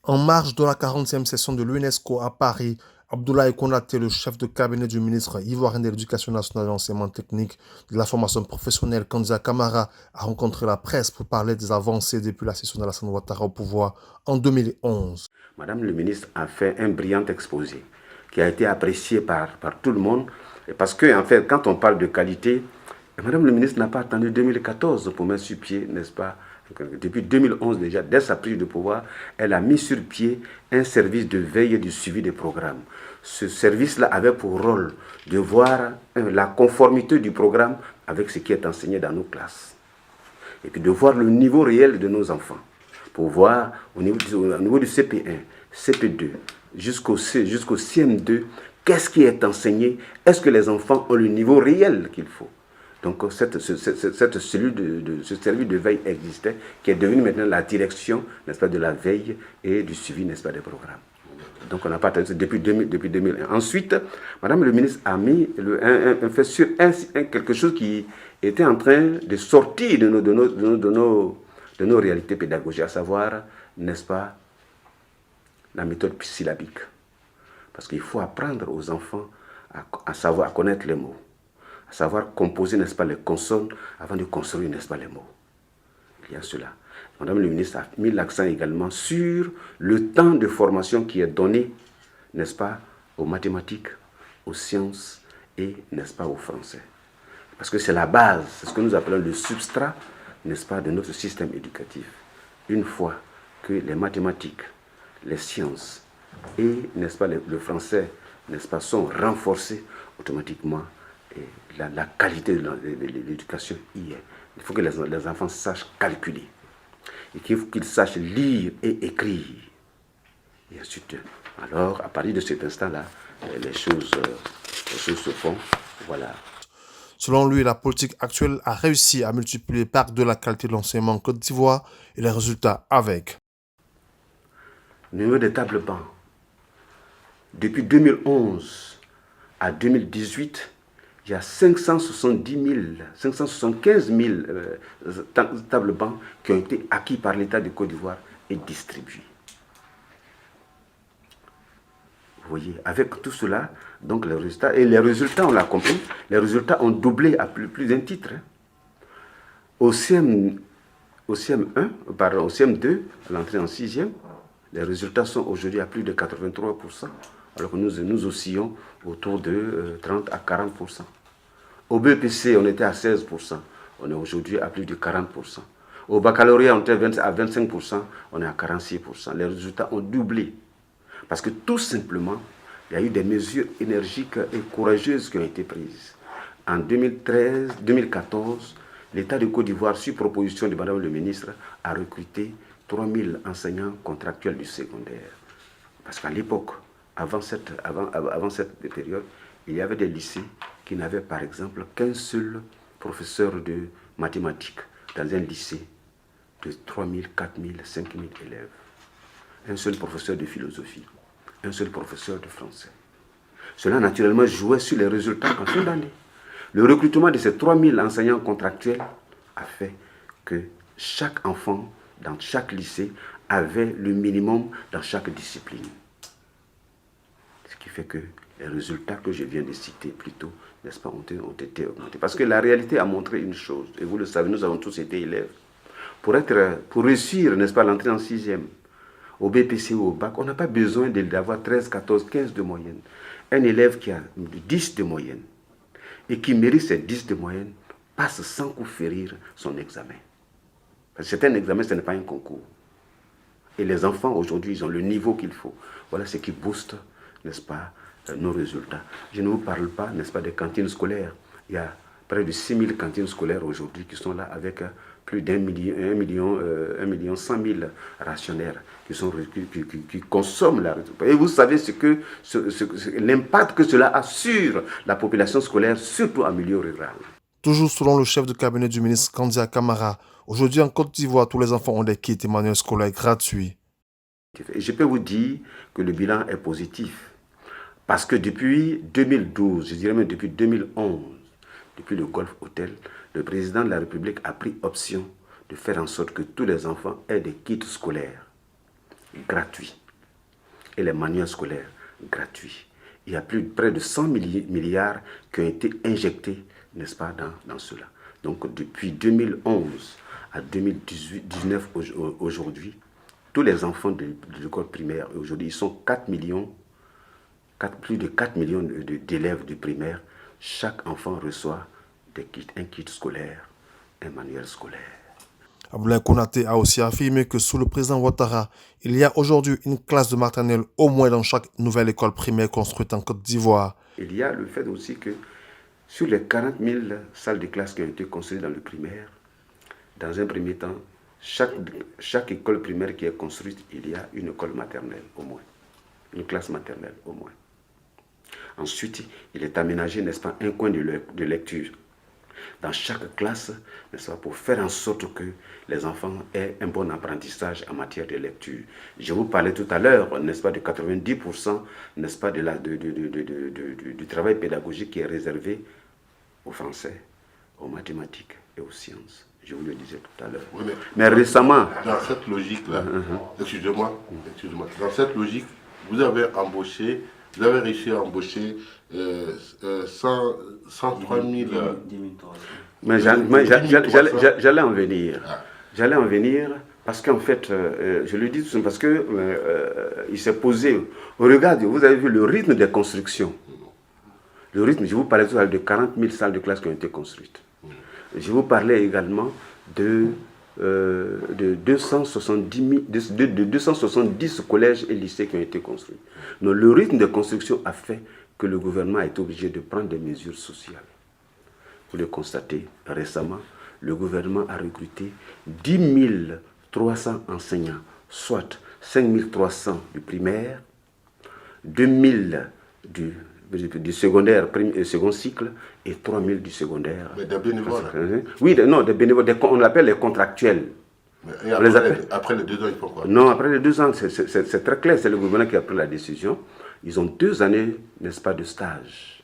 En marge de la 40e session de l'UNESCO à Paris, Abdoulaye Konaté, le chef de cabinet du ministre ivoirien de l'Éducation nationale et de l'enseignement technique de la formation professionnelle, Kandia Camara, a rencontré la presse pour parler des avancées depuis la session d'Alassane Ouattara au pouvoir en 2011. Madame le ministre a fait un brillant exposé qui a été apprécié par tout le monde. Parce que, en fait, quand on parle de qualité, Madame le ministre n'a pas attendu 2014 pour mettre sur pied, n'est-ce pas? Depuis 2011 déjà, dès sa prise de pouvoir, elle a mis sur pied un service de veille et de suivi des programmes. Ce service-là avait pour rôle de voir la conformité du programme avec ce qui est enseigné dans nos classes. Et puis de voir le niveau réel de nos enfants. Pour voir au niveau du CP1, CP2, jusqu'au CM2, qu'est-ce qui est enseigné? Est-ce que les enfants ont le niveau réel qu'il faut? Donc cette cellule ce service de veille existait, qui est devenu maintenant la direction, n'est-ce pas, de la veille et du suivi, n'est-ce pas, des programmes. Donc on n'a pas attendu depuis 2001. Ensuite, Madame le ministre a mis fait sur quelque chose qui était en train de sortir de nos réalités pédagogiques, à savoir, n'est-ce pas, la méthode syllabique. Parce qu'il faut apprendre aux enfants à connaître les mots, à savoir composer, n'est-ce pas, les consonnes avant de construire, n'est-ce pas, les mots. Il y a cela. Madame le ministre a mis l'accent également sur le temps de formation qui est donné, n'est-ce pas, aux mathématiques, aux sciences et, n'est-ce pas, au français. Parce que c'est la base, c'est ce que nous appelons le substrat, n'est-ce pas, de notre système éducatif. Une fois que les mathématiques, les sciences et, n'est-ce pas, le français, n'est-ce pas, sont renforcés, automatiquement, la qualité de l'éducation y est. Il faut que les enfants sachent calculer. Et qu'il faut qu'ils sachent lire et écrire. Et ensuite, alors, à partir de cet instant-là, les choses se font. Voilà. Selon lui, la politique actuelle a réussi à multiplier par de la qualité de l'enseignement en Côte d'Ivoire et les résultats avec. Niveau des tables bancs. Depuis 2011 à 2018, il y a 575 000 tables bancs qui ont été acquis par l'État de Côte d'Ivoire et distribués. Vous voyez, avec tout cela, donc les résultats, on l'a compris, les résultats ont doublé à plus d'un titre. Au CM1, au CM2, à l'entrée en 6e, les résultats sont aujourd'hui à plus de 83%, alors que nous oscillons autour de 30 à 40%. Au BPC, on était à 16%, on est aujourd'hui à plus de 40%. Au baccalauréat, on était à 25%, on est à 46%. Les résultats ont doublé. Parce que tout simplement, il y a eu des mesures énergiques et courageuses qui ont été prises. En 2014, l'État de Côte d'Ivoire, sur proposition de Madame le ministre, a recruté 3000 enseignants contractuels du secondaire. Parce qu'à l'époque, avant cette période, il y avait des lycées qui n'avaient par exemple qu'un seul professeur de mathématiques dans un lycée de 3000, 4000, 5000 élèves. Un seul professeur de philosophie, un seul professeur de français. Cela naturellement jouait sur les résultats en fin d'année. Le recrutement de ces 3000 enseignants contractuels a fait que chaque enfant dans chaque lycée avait le minimum dans chaque discipline. Ce qui fait que les résultats que je viens de citer plus tôt, n'est-ce pas, ont été augmentés. Parce que la réalité a montré une chose, et vous le savez, nous avons tous été élèves. Pour réussir, n'est-ce pas, l'entrée en 6e, au BPC ou au bac, on n'a pas besoin d'avoir 13, 14, 15 de moyenne. Un élève qui a 10 de moyenne et qui mérite ces 10 de moyenne passe sans coup férir son examen. Parce que c'est un examen, ce n'est pas un concours. Et les enfants, aujourd'hui, ils ont le niveau qu'il faut. Voilà ce qui booste, n'est-ce pas, nos résultats. Je ne vous parle pas, n'est-ce pas, des cantines scolaires. Il y a près de 6000 cantines scolaires aujourd'hui qui sont là avec plus d'1 million 100 000 rationnaires qui consomment la résultat. Et vous savez l'impact que cela a sur la population scolaire, surtout en milieu rural. Toujours selon le chef de cabinet du ministre Kandia Camara, aujourd'hui en Côte d'Ivoire, tous les enfants ont des kits et manuels scolaires gratuits. Et je peux vous dire que le bilan est positif. Parce que depuis 2012, je dirais même depuis 2011, depuis le Golf Hotel, le président de la République a pris option de faire en sorte que tous les enfants aient des kits scolaires gratuits. Et les manuels scolaires gratuits. Il y a près de 100 milliards qui ont été injectés, n'est-ce pas, dans cela. Donc depuis 2011 à 2019 aujourd'hui, tous les enfants de l'école primaire, aujourd'hui ils sont 4 millions, plus de 4 millions d'élèves du primaire. Chaque enfant reçoit un kit scolaire, un manuel scolaire. Abdoulaye Konaté a aussi affirmé que sous le président Ouattara, il y a aujourd'hui une classe de maternelle au moins dans chaque nouvelle école primaire construite en Côte d'Ivoire. Il y a le fait aussi que sur les 40 000 salles de classe qui ont été construites dans le primaire, dans un premier temps, chaque école primaire qui est construite, il y a une école maternelle au moins, une classe maternelle au moins. Ensuite, il est aménagé, n'est-ce pas, un coin de lecture dans chaque classe, n'est-ce pas, pour faire en sorte que les enfants aient un bon apprentissage en matière de lecture. Je vous parlais tout à l'heure, n'est-ce pas, de 90%, n'est-ce pas, du travail pédagogique qui est réservé aux Français, aux mathématiques et aux sciences. Je vous le disais tout à l'heure. Oui, mais récemment... Dans cette logique-là, excusez-moi, dans cette logique, vous avez réussi à embaucher 103 000... Mais j'allais en venir. J'allais en venir parce qu'en fait, je le dis tout simplement parce que il s'est posé... Regardez, vous avez vu le rythme des constructions. Le rythme, je vous parlais tout à l'heure de 40 000 salles de classe qui ont été construites. Je vous parlais également de 270 collèges et lycées qui ont été construits. Donc le rythme de construction a fait que le gouvernement a été obligé de prendre des mesures sociales. Vous le constatez, récemment, le gouvernement a recruté 10 300 enseignants, soit 5 300 du primaire, 2 000 du secondaire, et second cycle, et 3 000 du secondaire. Mais des bénévoles. Oui, non, des bénévoles, on l'appelle les contractuels. Et après les 2 ans, ils font quoi? Non, après les 2 ans, c'est très clair, c'est le gouvernement qui a pris la décision. Ils ont 2 années, n'est-ce pas, de stage.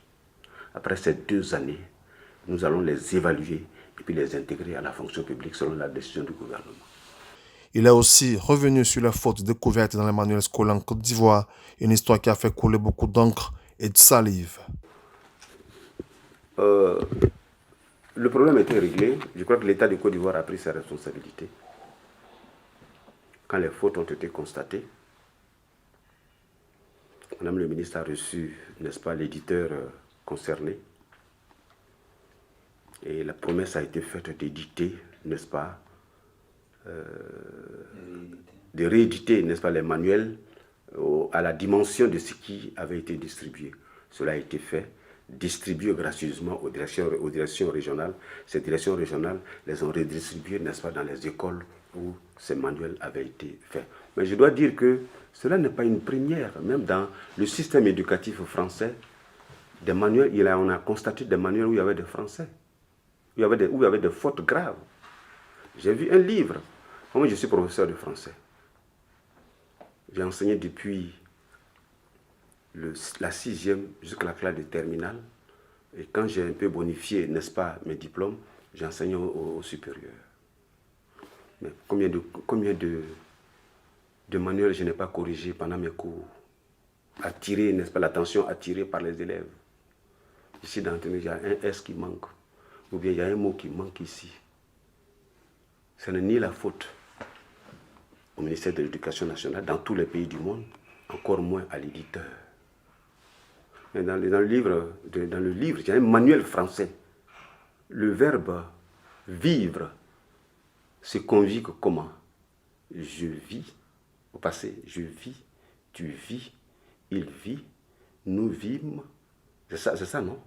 Après ces 2 années, nous allons les évaluer et puis les intégrer à la fonction publique selon la décision du gouvernement. Il est aussi revenu sur les fautes découvertes dans les manuels scolaires en Côte d'Ivoire, une histoire qui a fait couler beaucoup d'encre et de salive. Le problème était réglé. Je crois que l'État de Côte d'Ivoire a pris ses responsabilités. Quand les fautes ont été constatées, Madame le ministre a reçu, n'est-ce pas, l'éditeur concerné. Et la promesse a été faite d'éditer, n'est-ce pas, de rééditer, n'est-ce pas, les manuels à la dimension de ce qui avait été distribué. Cela a été fait, distribué gracieusement aux directions régionales. Ces directions régionales les ont redistribués, n'est-ce pas, dans les écoles où ces manuels avaient été faits. Mais je dois dire que cela n'est pas une première. Même dans le système éducatif français, des manuels, on a constaté des manuels où il y avait des français, où il y avait des fautes graves. J'ai vu un livre. Moi, je suis professeur de français. J'ai enseigné depuis la 6e jusqu'à la classe de terminale. Et quand j'ai un peu bonifié, n'est-ce pas, mes diplômes, j'ai enseigné au supérieur. Mais combien de manuels je n'ai pas corrigé pendant mes cours, attiré, n'est-ce pas, l'attention attirée par les élèves. Ici, dans le il y a un S qui manque, ou bien il y a un mot qui manque ici. Ce n'est ni la faute au ministère de l'Éducation nationale, dans tous les pays du monde, encore moins à l'éditeur. Mais dans le livre, il y a un manuel français. Le verbe vivre se conjugue comment? Je vis, au passé, je vis, tu vis, il vit, nous vîmes. C'est ça, non?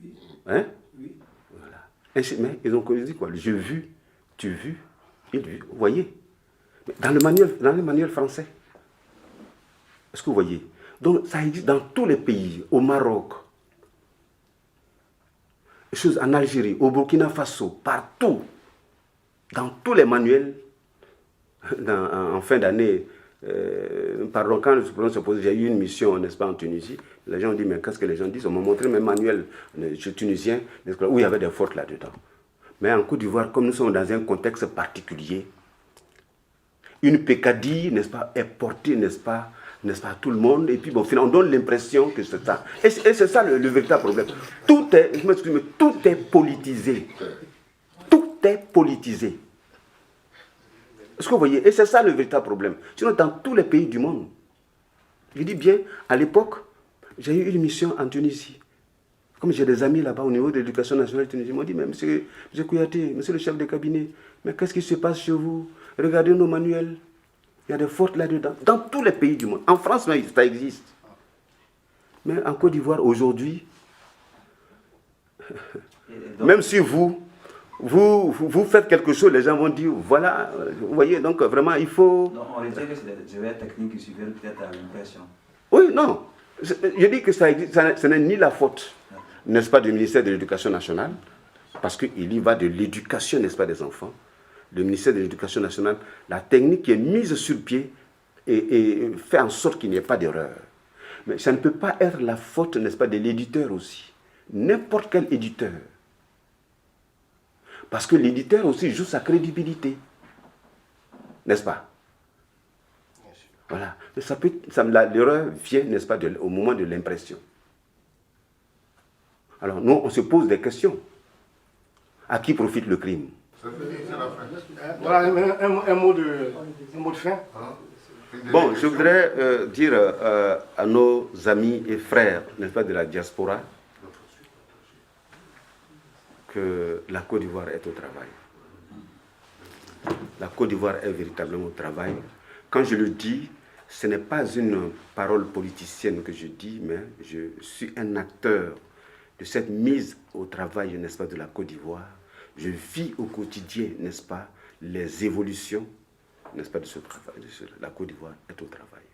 Oui. Hein? Oui. Voilà. Mais ils ont dit quoi? Je vis, tu vis, il vit. Vous voyez? Dans le manuel français. Est-ce que vous voyez? Donc ça existe dans tous les pays, au Maroc, en Algérie, au Burkina Faso, partout, dans tous les manuels, en fin d'année, quand le problème se pose, j'ai eu une mission, n'est-ce pas, en Tunisie, les gens ont dit, mais qu'est-ce que les gens disent? On m'a montré mes manuels tunisiens, où il y avait des fautes là-dedans. Mais en Côte d'Ivoire, comme nous sommes dans un contexte particulier, une pécadille, n'est-ce pas, est portée, n'est-ce pas, à tout le monde. Et puis, bon, finalement, on donne l'impression que c'est ça. Et c'est ça le véritable problème. Tout est, je m'excuse, mais tout est politisé. Tout est politisé. Est-ce que vous voyez? Et c'est ça le véritable problème. Sinon, dans tous les pays du monde, je dis bien, à l'époque, j'ai eu une mission en Tunisie. Comme j'ai des amis là-bas au niveau de l'éducation nationale de Tunisie, ils m'ont dit, mais monsieur Kouyaté, monsieur le chef de cabinet, mais qu'est-ce qui se passe chez vous? Regardez nos manuels. Il y a des fautes là-dedans. Dans tous les pays du monde. En France, même, ça existe. Mais en Côte d'Ivoire, aujourd'hui, même si vous faites quelque chose, les gens vont dire, voilà, vous voyez, donc vraiment, il faut... Non, on dirait que c'est des techniques qui suivent peut-être à l'impression. Oui, non. Je dis que ça existe, ce n'est ni la faute, n'est-ce pas, du ministère de l'Éducation nationale, parce qu'il y va de l'éducation, n'est-ce pas, des enfants. Le ministère de l'Éducation nationale, la technique qui est mise sur pied et fait en sorte qu'il n'y ait pas d'erreur. Mais ça ne peut pas être la faute, n'est-ce pas, de l'éditeur aussi. N'importe quel éditeur. Parce que l'éditeur aussi joue sa crédibilité. N'est-ce pas? Voilà. L'erreur vient, n'est-ce pas, au moment de l'impression. Alors, nous, on se pose des questions. À qui profite le crime? Voilà un mot de fin. Bon, je voudrais dire à nos amis et frères, n'est-ce pas, de la diaspora, que la Côte d'Ivoire est au travail. La Côte d'Ivoire est véritablement au travail. Quand je le dis, ce n'est pas une parole politicienne que je dis, mais je suis un acteur de cette mise au travail, n'est-ce pas, de la Côte d'Ivoire. Je vis au quotidien, n'est-ce pas, les évolutions, n'est-ce pas, de ce travail. La Côte d'Ivoire est au travail.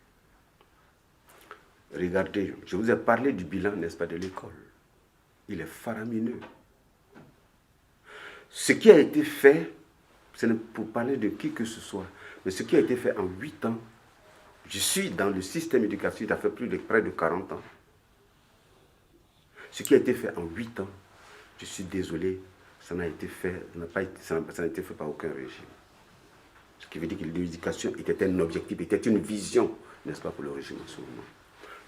Regardez, je vous ai parlé du bilan, n'est-ce pas, de l'école. Il est faramineux. Ce qui a été fait, ce n'est pour parler de qui que ce soit, mais ce qui a été fait en 8 ans, je suis dans le système éducatif, ça fait près de 40 ans. Ce qui a été fait en 8 ans, je suis désolé, ça n'a été fait par aucun régime. Ce qui veut dire que l'éducation était un objectif, était une vision, n'est-ce pas, pour le régime en ce moment.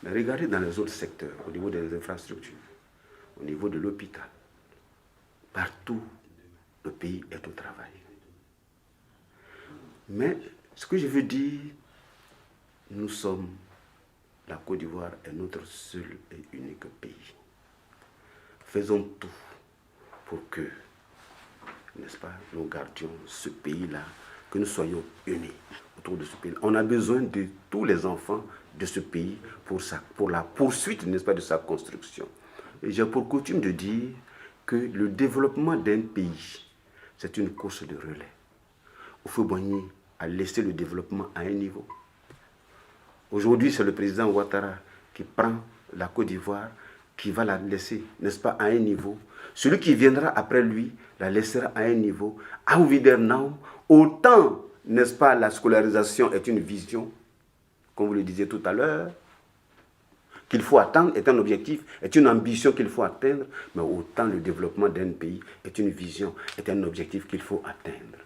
Mais regardez dans les autres secteurs, au niveau des infrastructures, au niveau de l'hôpital, partout, le pays est au travail. Mais ce que je veux dire, nous sommes, la Côte d'Ivoire est notre seul et unique pays. Faisons tout pour que, n'est-ce pas, nous gardions ce pays-là, que nous soyons unis autour de ce pays. On a besoin de tous les enfants de ce pays pour la poursuite, n'est-ce pas, de sa construction. Et j'ai pour coutume de dire que le développement d'un pays, c'est une course de relais. Houphouët-Boigny a laissé le développement à un niveau. Aujourd'hui, c'est le président Ouattara qui prend la Côte d'Ivoire, qui va la laisser, n'est-ce pas, à un niveau. Celui qui viendra après lui la laissera à un niveau. À Ouidernaum, autant, n'est-ce pas, la scolarisation est une vision, comme vous le disiez tout à l'heure, qu'il faut atteindre, est un objectif, est une ambition qu'il faut atteindre, mais autant le développement d'un pays est une vision, est un objectif qu'il faut atteindre.